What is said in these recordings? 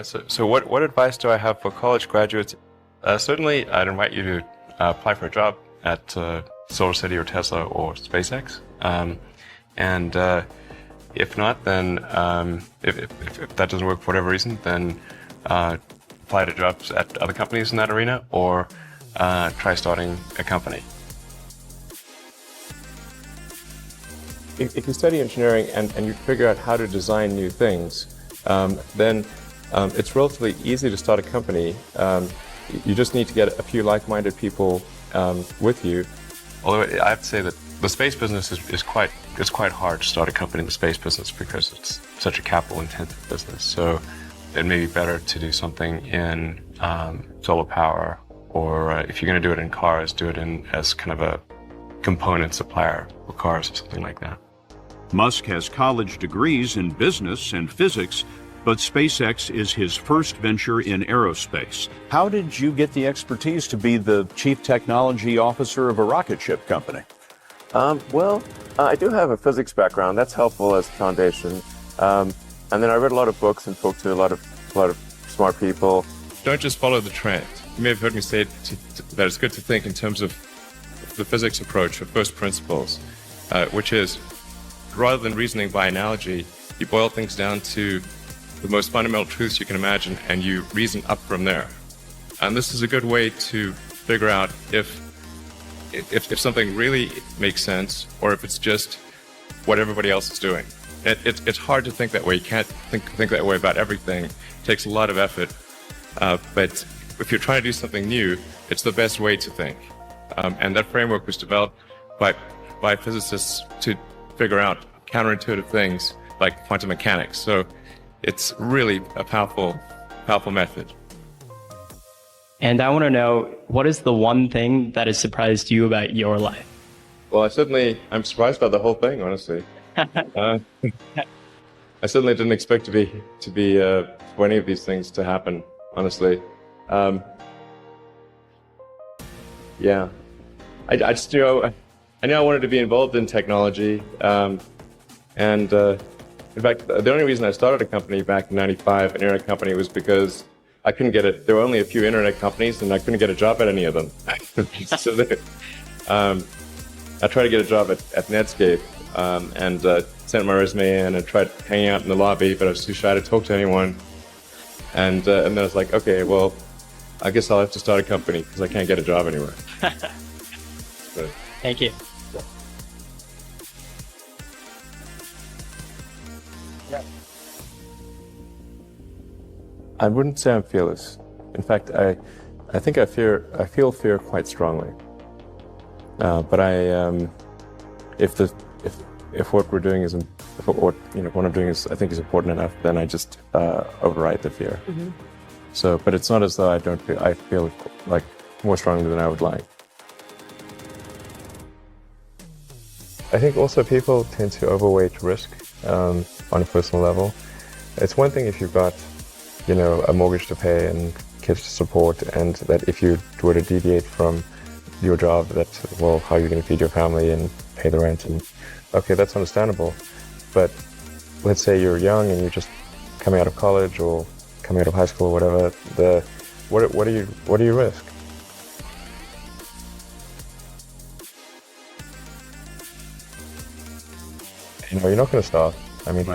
So what advice do I have for college graduates? Certainly, I'd invite you to apply for a job at SolarCity or Tesla or SpaceX. And if not, then if that doesn't work for whatever reason, then apply to jobs at other companies in that arena or try starting a company. If you study engineering and you figure out how to design new things, then it's relatively easy to start a company. You just need to get a few like-minded people with you. Although I have to say that the space business is quite hard to start a company in the space business because it's such a capital-intensive business. So it may be better to do something in solar power, or if you're going to do it in cars, do it as kind of a component supplier for cars or something like that. Musk has college degrees in business and physics, but SpaceX is his first venture in aerospace. How did you get the expertise to be the chief technology officer of a rocket ship company? I do have a physics background. That's helpful as a foundation. And then I read a lot of books and talked to a lot of smart people. Don't just follow the trend. You may have heard me say that it's good to think in terms of the physics approach of first principles, which is, rather than reasoning by analogy, you boil things down to the most fundamental truths you can imagine, and you reason up from there. And this is a good way to figure out if something really makes sense, or if it's just what everybody else is doing. It's hard to think that way. You can't think that way about everything. It takes a lot of effort. But if you're trying to do something new, it's the best way to think. And that framework was developed by physicists to figure out counterintuitive things like quantum mechanics. So it's really a powerful method. And I want to know, what is the one thing that has surprised you about your life? Well, I'm surprised by the whole thing, honestly. I certainly didn't expect for any of these things to happen, honestly. Yeah. I just, I knew I wanted to be involved in technology. In fact, the only reason I started a company back in '95, an internet company, was because I couldn't get it. There were only a few internet companies, and I couldn't get a job at any of them. So I tried to get a job at Netscape, and sent my resume in and tried hanging out in the lobby, but I was too shy to talk to anyone. And then I was like, okay, well, I guess I'll have to start a company because I can't get a job anywhere. So, Thank you. I wouldn't say I'm fearless. In fact, I think I feel fear quite strongly. But if what we're doing is, if what I'm doing is, I think is important enough, then I just override the fear. Mm-hmm. So, but it's not as though I feel like more strongly than I would like. I think also people tend to overweight risk on a personal level. It's one thing if you've got, a mortgage to pay and kids to support, and that if you were to deviate from your job, well, how are you going to feed your family and pay the rent? And okay, that's understandable. But let's say you're young and you're just coming out of college or coming out of high school or whatever. What do you risk? You're not going to starve. I mean,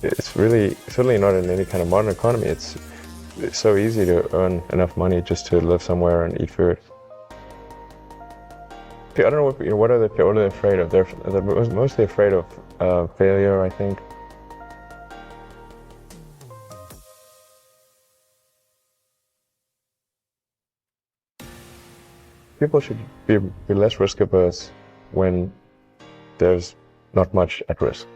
it's really certainly not in any kind of modern economy. It's so easy to earn enough money just to live somewhere and eat food. I don't know what are they afraid of? They're mostly afraid of failure, I think. People should be less risk averse when there's not much at risk.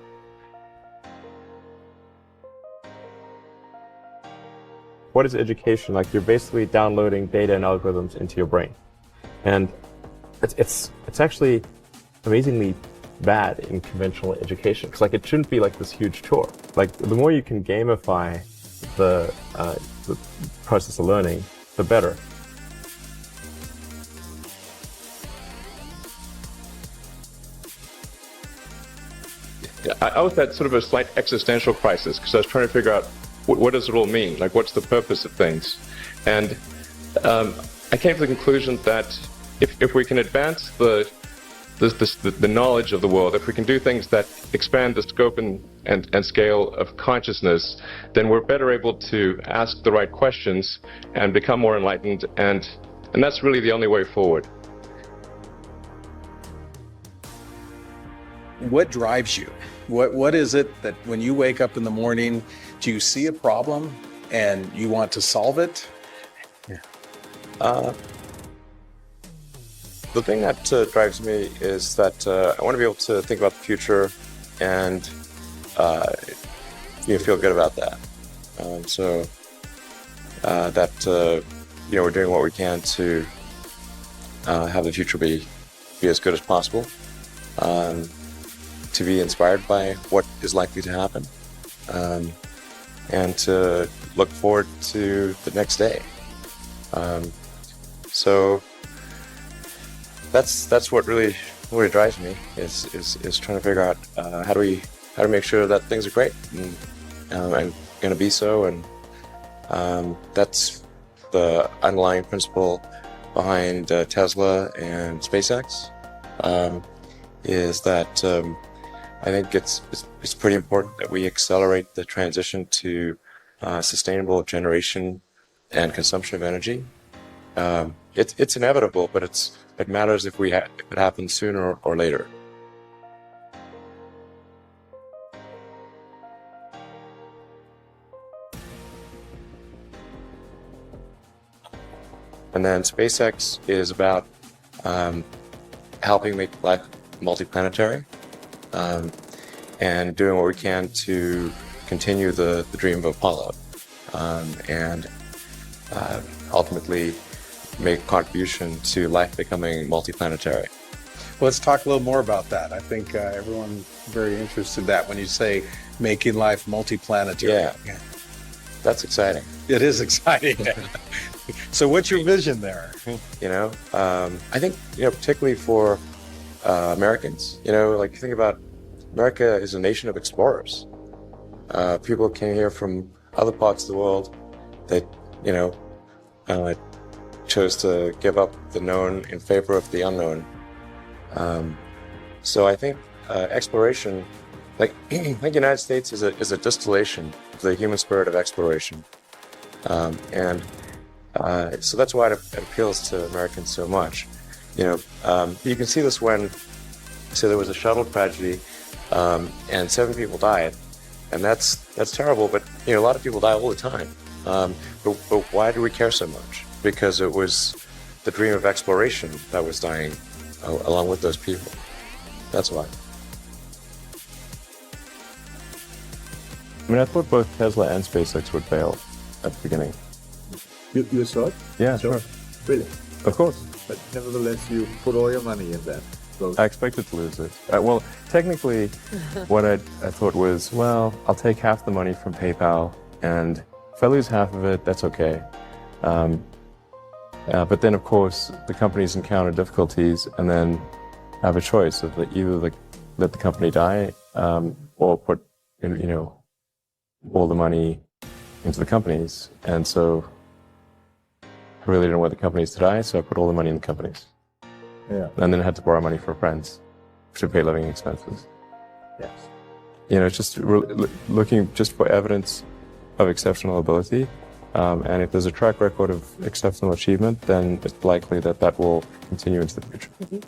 What is education? Like, you're basically downloading data and algorithms into your brain. And it's actually amazingly bad in conventional education. Because it shouldn't be like this huge chore. Like, the more you can gamify the process of learning, the better. I was at sort of a slight existential crisis because I was trying to figure out what does it all mean? Like, what's the purpose of things? And I came to the conclusion that if we can advance the knowledge of the world, if we can do things that expand the scope and scale of consciousness, then we're better able to ask the right questions and become more enlightened, and that's really the only way forward. What drives you? What is it that when you wake up in the morning, do you see a problem and you want to solve it? The thing that drives me is that I want to be able to think about the future and feel good about that. We're doing what we can to have the future be as good as possible, to be inspired by what is likely to happen, and to look forward to the next day. So that's what really drives me is trying to figure out how to make sure that things are great and going to be so, and that's the underlying principle behind Tesla and SpaceX. Is that I think it's pretty important that we accelerate the transition to sustainable generation and consumption of energy. It's inevitable, but it matters if it happens sooner or later. And then SpaceX is about helping make life multiplanetary, and doing what we can to continue the dream of Apollo, and ultimately make a contribution to life becoming multiplanetary. Well, let's talk a little more about that. I think everyone's very interested in that when you say making life multiplanetary. Yeah. That's exciting. It is exciting. So what's your vision there? I think, particularly for Americans, like you think about America is a nation of explorers. People came here from other parts of the world that, chose to give up the known in favor of the unknown. So I think exploration, like the United States is a distillation of the human spirit of exploration. So that's why it appeals to Americans so much. You can see this when, there was a shuttle tragedy, and 7 people died, and that's terrible. But a lot of people die all the time. But why do we care so much? Because it was the dream of exploration that was dying along with those people. That's why. I thought both Tesla and SpaceX would fail at the beginning. You thought? Yeah, sure. Really? Of course. But nevertheless, you put all your money in that. I expected to lose it. Well, technically, what I thought was, I'll take half the money from PayPal, and if I lose half of it, that's okay. But then, of course, the companies encounter difficulties and then have a choice of either let the company die, or put all the money into the companies. And so I really didn't want the companies to die, so I put all the money in the companies. Yeah. And then I had to borrow money from friends to pay living expenses. Yes. It's just looking just for evidence of exceptional ability. And if there's a track record of exceptional achievement, then it's likely that will continue into the future. Mm-hmm.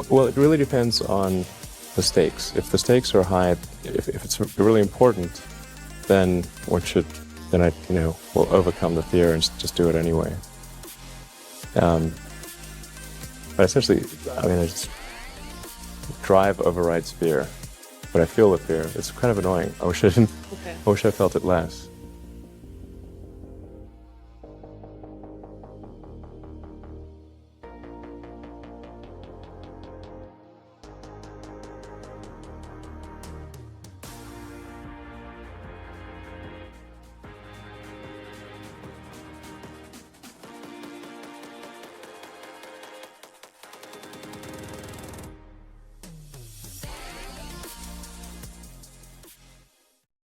Well, it really depends on the stakes. If the stakes are high, if it's really important, then I will overcome the fear and just do it anyway. But essentially, I just drive overrides fear, but I feel the fear. It's kind of annoying. I wish I felt it less.